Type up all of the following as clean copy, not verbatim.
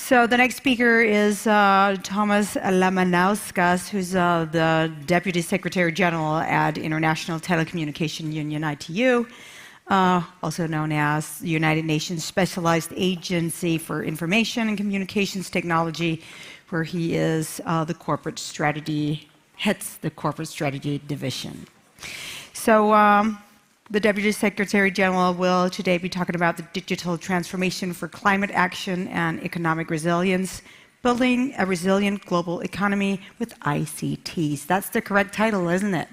So the next speaker is Tomas Lamanauskas, who's the Deputy Secretary General at International Telecommunication Union, ITU, also known as the United Nations Specialized Agency for Information and Communications Technology, where he is heads the Corporate Strategy Division. So the Deputy Secretary General will today be talking about the digital transformation for climate action and economic resilience, building a resilient global economy with ICTs. That's the correct title, isn't it?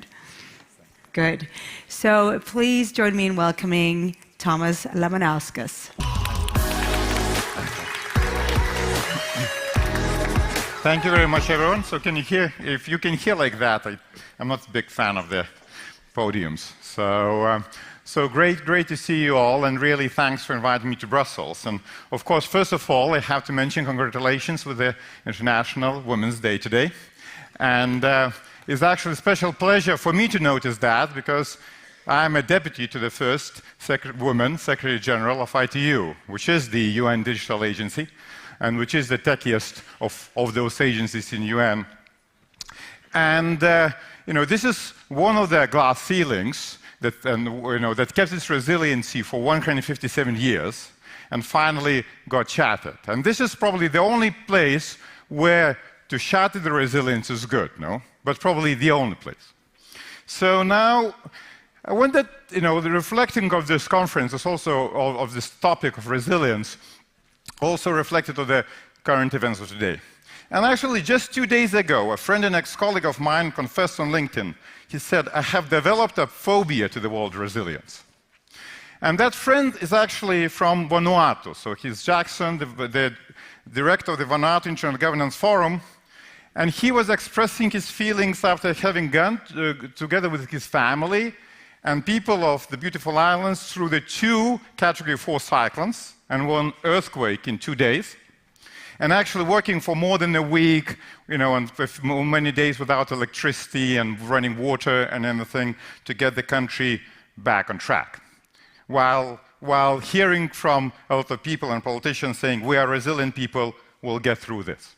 Good. So please join me in welcoming Tomas Lamanauskas. Thank you very much, everyone. So can you hear? If you can hear like that, I'm not a big fan of the podiums. So great to see you all, and really thanks for inviting me to Brussels. And of course, first of all, I have to mention congratulations with the International Women's Day today. And it's actually a special pleasure for me to notice that, because I'm a deputy to the first woman Secretary General of ITU, which is the UN Digital Agency, and which is the techiest of those agencies in UN. And this is one of the glass ceilings that kept its resiliency for 157 years and finally got shattered. And this is probably the only place where to shatter the resilience is good, no? But probably the only place. So now, I wanted, the reflecting of this conference is also of this topic of resilience, also reflected on the current events of today. And actually, just 2 days ago, a friend and ex-colleague of mine confessed on LinkedIn. He said, I have developed a phobia to the word resilience. And that friend is actually from Vanuatu. So he's Jackson, the director of the Vanuatu International Governance Forum. And he was expressing his feelings after having gone together with his family and people of the beautiful islands through the 2 Category 4 cyclones and 1 earthquake in 2 days. And actually working for more than a week, and with many days without electricity and running water and anything to get the country back on track. While hearing from a lot of people and politicians saying, we are resilient people, we'll get through this.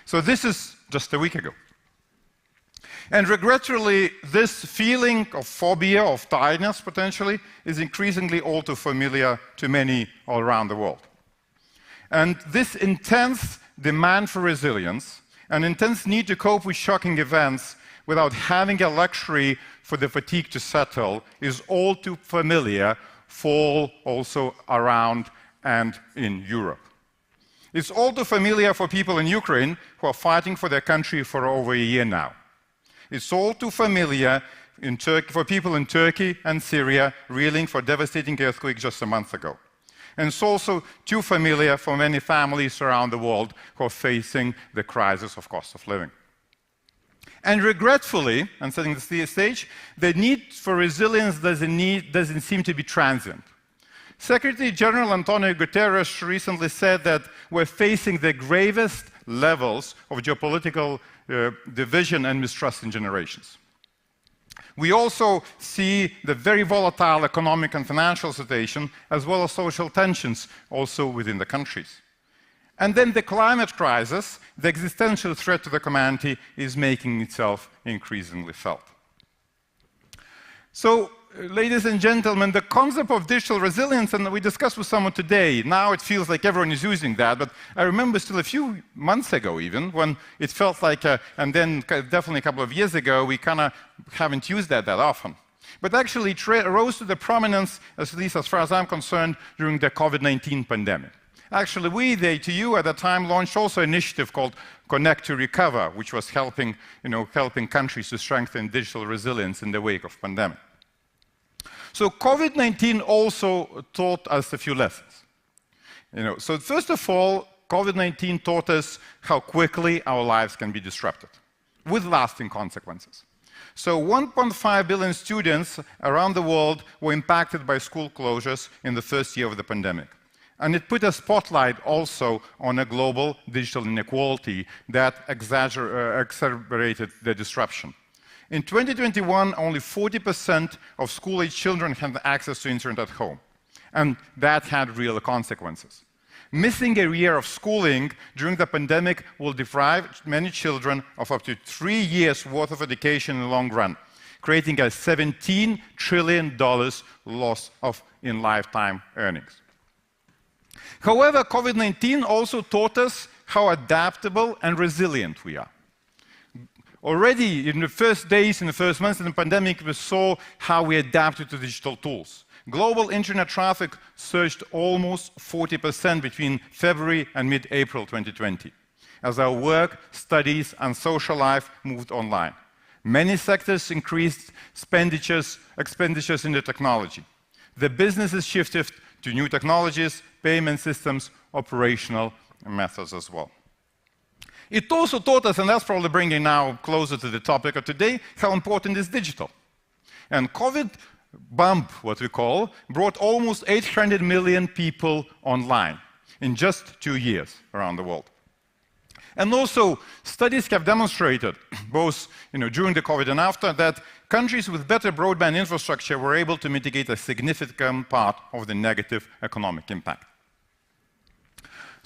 So this is just a week ago. And regretfully, this feeling of phobia, of tiredness potentially, is increasingly all too familiar to many all around the world. And this intense demand for resilience, an intense need to cope with shocking events without having a luxury for the fatigue to settle, is all too familiar for also around and in Europe. It's all too familiar for people in Ukraine who are fighting for their country for over a year now. It's all too familiar for people in Turkey and Syria reeling for a devastating earthquake just a month ago. And it's also too familiar for many families around the world who are facing the crisis of cost of living. And regretfully, and setting the stage, the need for resilience doesn't seem to be transient. Secretary General Antonio Guterres recently said that we're facing the gravest levels of geopolitical division and mistrust in generations. We also see the very volatile economic and financial situation, as well as social tensions also within the countries. And then the climate crisis, the existential threat to the humanity, is making itself increasingly felt. So, ladies and gentlemen, the concept of digital resilience, and we discussed with someone today, now it feels like everyone is using that, but I remember still a few months ago even, when it felt like, and then definitely a couple of years ago, we kind of haven't used that often. But actually it rose to the prominence, at least as far as I'm concerned, during the COVID-19 pandemic. Actually, we, the ITU, at the time launched also an initiative called Connect to Recover, which was helping countries to strengthen digital resilience in the wake of pandemic. So COVID-19 also taught us a few lessons. So first of all, COVID-19 taught us how quickly our lives can be disrupted, with lasting consequences. So 1.5 billion students around the world were impacted by school closures in the first year of the pandemic. And it put a spotlight also on a global digital inequality that exacerbated the disruption. In 2021, only 40% of school-age children had access to internet at home, and that had real consequences. Missing a year of schooling during the pandemic will deprive many children of up to 3 years' worth of education in the long run, creating a $17 trillion loss in lifetime earnings. However, COVID-19 also taught us how adaptable and resilient we are. Already in the first days, in the first months of the pandemic, we saw how we adapted to digital tools. Global internet traffic surged almost 40% between February and mid-April 2020, as our work, studies, and social life moved online. Many sectors increased expenditures in the technology. The businesses shifted to new technologies, payment systems, operational methods as well. It also taught us, and that's probably bringing now closer to the topic of today, how important is digital. And COVID bump, what we call, brought almost 800 million people online in just 2 years around the world. And also, studies have demonstrated, both during the COVID and after, that countries with better broadband infrastructure were able to mitigate a significant part of the negative economic impact.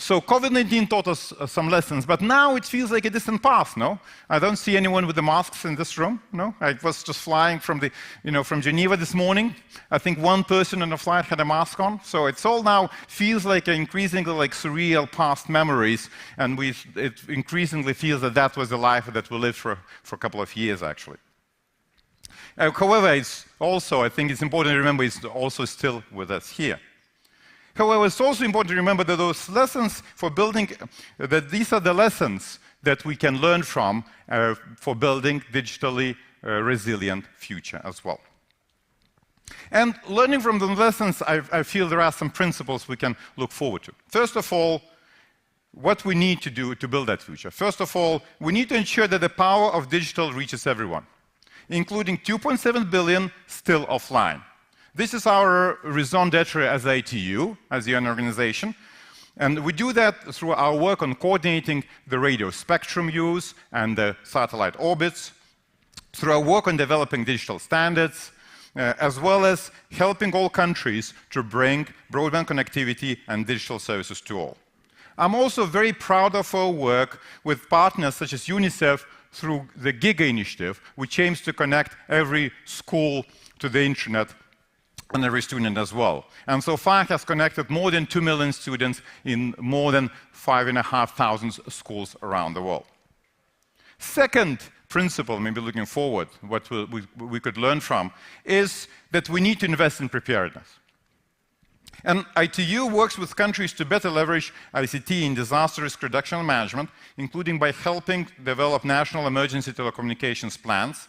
So COVID-19 taught us some lessons, but now it feels like a distant past, no? I don't see anyone with the masks in this room, no? I was just flying from Geneva this morning. I think one person on the flight had a mask on, so it's all now feels like increasingly like surreal past memories, and it increasingly feels that that was the life that we lived for a couple of years, actually. However, it's also, I think it's important to remember, it's also still with us here. However, it's also important to remember that those lessons for building, that these are the lessons that we can learn from for building digitally resilient future as well. And learning from the lessons, I feel there are some principles we can look forward to. First of all, what we need to do to build that future. First of all, we need to ensure that the power of digital reaches everyone, including 2.7 billion still offline. This is our raison d'etre as ITU, as the UN organization, and we do that through our work on coordinating the radio spectrum use and the satellite orbits, through our work on developing digital standards, as well as helping all countries to bring broadband connectivity and digital services to all. I'm also very proud of our work with partners such as UNICEF through the GIGA initiative, which aims to connect every school to the internet and every student as well. And so far has connected more than 2 million students in more than 5,500 schools around the world. Second principle, maybe looking forward, what we could learn from, is that we need to invest in preparedness. And ITU works with countries to better leverage ICT in disaster risk reduction and management, including by helping develop national emergency telecommunications plans.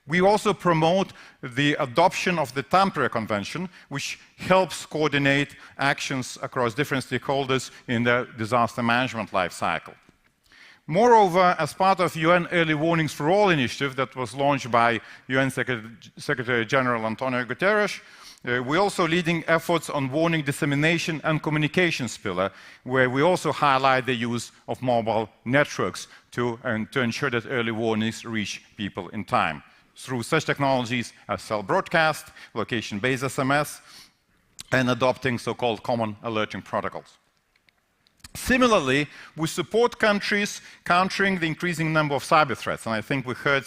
We also promote the adoption of the Tampere Convention, which helps coordinate actions across different stakeholders in the disaster management life cycle. Moreover, as part of UN Early Warnings for All initiative that was launched by UN Secretary General Antonio Guterres, we're also leading efforts on warning dissemination and communications pillar, where we also highlight the use of mobile networks to ensure that early warnings reach people in time, through such technologies as cell broadcast, location-based SMS, and adopting so-called common alerting protocols. Similarly, we support countries countering the increasing number of cyber threats, and I think we heard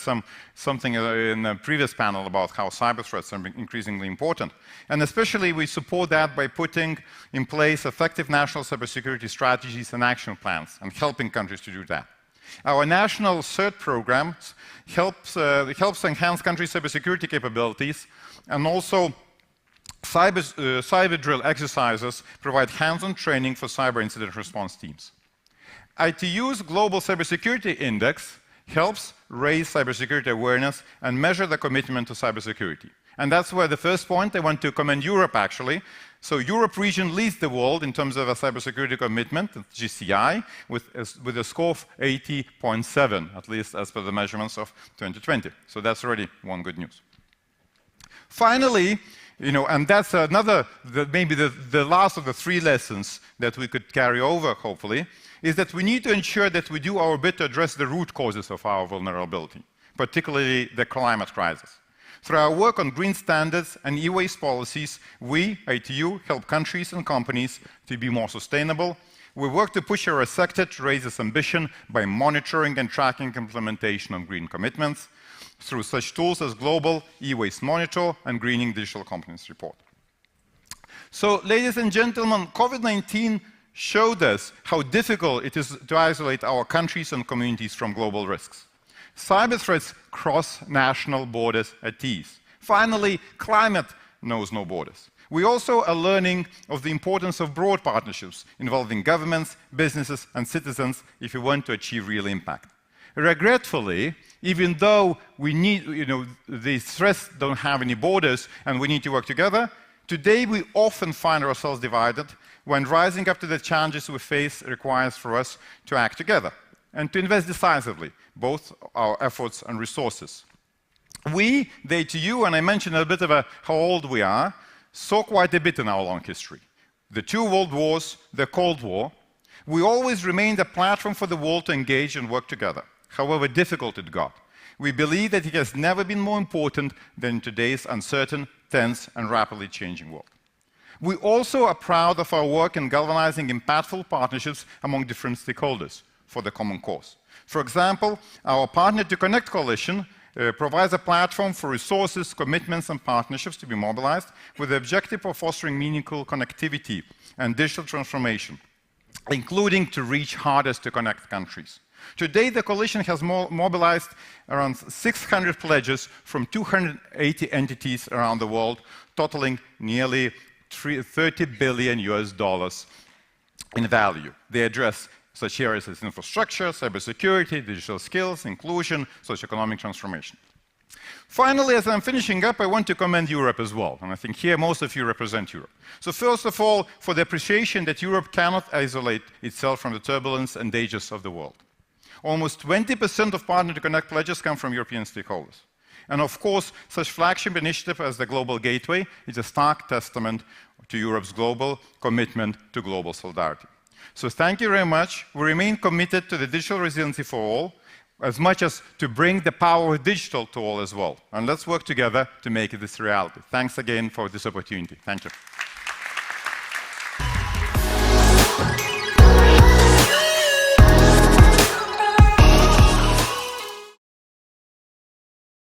something in a previous panel about how cyber threats are increasingly important. And especially we support that by putting in place effective national cybersecurity strategies and action plans, and helping countries to do that. Our national CERT program helps enhance countries' cybersecurity capabilities, and also cyber drill exercises provide hands-on training for cyber incident response teams. ITU's Global Cybersecurity Index helps raise cybersecurity awareness and measure the commitment to cybersecurity. And that's where the first point I want to commend Europe, actually. So Europe region leads the world in terms of a cybersecurity commitment, GCI, with a score of 80.7, at least as per the measurements of 2020. So that's already one good news. Finally, and that's maybe the last of the 3 lessons that we could carry over, hopefully, is that we need to ensure that we do our bit to address the root causes of our vulnerability, particularly the climate crisis. Through our work on green standards and e-waste policies, we, ITU, help countries and companies to be more sustainable. We work to push our sector to raise its ambition by monitoring and tracking implementation of green commitments through such tools as Global E-Waste Monitor and Greening Digital Competence Report. So, ladies and gentlemen, COVID-19 showed us how difficult it is to isolate our countries and communities from global risks. Cyber threats cross national borders at ease. Finally, climate knows no borders. We also are learning of the importance of broad partnerships involving governments, businesses, and citizens if we want to achieve real impact. Regretfully, even though we need, these threats don't have any borders and we need to work together, today we often find ourselves divided when rising up to the challenges we face requires for us to act together and to invest decisively, both our efforts and resources. We, the ITU, and I mentioned a bit about how old we are, saw quite a bit in our long history. The 2 world wars, the Cold War. We always remained a platform for the world to engage and work together, however difficult it got. We believe that it has never been more important than in today's uncertain, tense, and rapidly changing world. We also are proud of our work in galvanizing impactful partnerships among different stakeholders for the common cause. For example, our Partner to Connect coalition provides a platform for resources, commitments, and partnerships to be mobilized with the objective of fostering meaningful connectivity and digital transformation, including to reach hardest to connect countries. Today, the coalition has mobilized around 600 pledges from 280 entities around the world, totaling nearly $30 billion in value. They address such areas as infrastructure, cybersecurity, digital skills, inclusion, socioeconomic transformation. Finally, as I'm finishing up, I want to commend Europe as well. And I think here most of you represent Europe. So first of all, for the appreciation that Europe cannot isolate itself from the turbulence and dangers of the world. Almost 20% of Partner to Connect pledges come from European stakeholders. And of course, such flagship initiative as the Global Gateway is a stark testament to Europe's global commitment to global solidarity. So thank you very much. We remain committed to the digital resiliency for all, as much as to bring the power of digital to all as well. And let's work together to make this a reality. Thanks again for this opportunity. Thank you.